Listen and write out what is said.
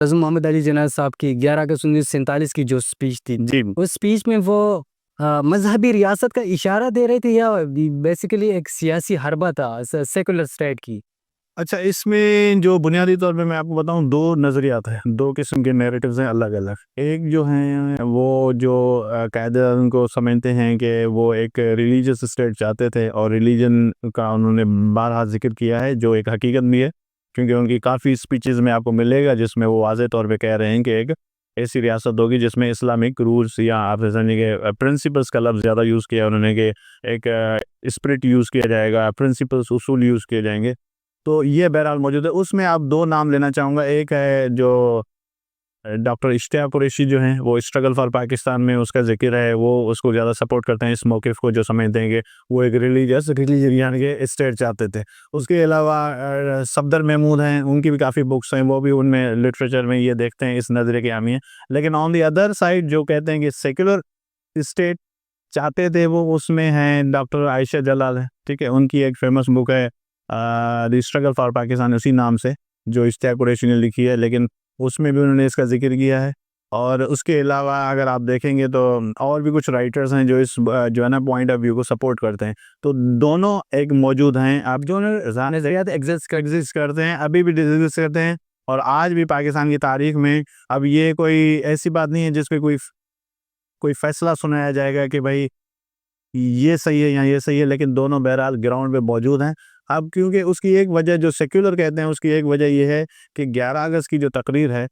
आज़म मोहम्मद अली जिन्ना साहब की 11 अगस्त 1947 की जो स्पीच थी, जी। उस स्पीच में वो मज़हबी रियासत का इशारा दे रहे थे या बेसिकली एक सियासी हरबा था सेकुलर स्टेट की? अच्छा, इसमें जो बुनियादी तौर पे मैं आपको बताऊँ 2 नज़रियात हैं, 2 किस्म के नैरेटिव्स हैं अलग-अलग। एक जो हैं वो जो कायदे उनको समझते हैं कि वो एक रिलीजियस स्टेट चाहते थे और रिलीजन का उन्होंने बारहा ज़िक्र किया है जो एक हकीकत भी है। क्योंकि उनकी काफ़ी स्पीचेज़ में आपको मिलेगा जिसमें वो वाज़ेह तौर पे कह रहे हैं कि एक ऐसी रियासत होगी जिसमें इस्लामिक रूल्स या आप समझिए कि प्रिंसिपल्स का लफ्ज़ ज़्यादा यूज़ किया उन्होंने कि एक स्पिरिट यूज़ किया जाएगा, प्रिंसिपल्स उसूल यूज़ किए जाएँगे। तो ये बहरहाल मौजूद है। उसमें आप 2 नाम लेना चाहूँगा। एक है जो डॉक्टर इश्तियाक कुरैशी जो हैं, वो स्ट्रगल फॉर पाकिस्तान में उसका ज़िक्र है, वो उसको ज़्यादा सपोर्ट करते हैं इस मौक़िफ़ को जो समझते हैं कि वो एक रिलीजन यानी कि स्टेट चाहते थे। उसके अलावा सफदर महमूद हैं, उनकी भी काफ़ी बुक्स हैं, वो भी उनमें लिटरेचर में ये देखते हैं, इस नज़रिए की हामी है। लेकिन ऑन द अदर साइड जो कहते हैं कि सेक्युलर स्टेट चाहते थे वो उसमें हैं डॉक्टर आयशा जलाल है, ठीक है? उनकी एक फ़ेमस बुक है द स्ट्रगल फॉर पाकिस्तान उसी नाम से, जो इश्तियाक कुरैशी ने लिखी है, लेकिन उसमें भी उन्होंने इसका ज़िक्र किया है। और उसके अलावा अगर आप देखेंगे तो और भी कुछ राइटर्स हैं जो इस जो है ना पॉइंट ऑफ व्यू को सपोर्ट करते हैं। तो दोनों एक मौजूद हैं। अब जो नज़रियात एग्ज़िस्ट करते हैं, अभी भी एग्ज़िस्ट करते हैं और आज भी पाकिस्तान की तारीख़ में अब ये कोई ऐसी बात नहीं है जिस पे कोई फ़ैसला सुनाया जाएगा कि भई ये सही है या ये सही है, लेकिन दोनों बहरहाल ग्राउंड पे मौजूद हैं। अब क्योंकि उसकी एक वजह जो सेक्युलर कहते हैं उसकी एक वजह ये है कि 11 अगस्त की जो तकरीर है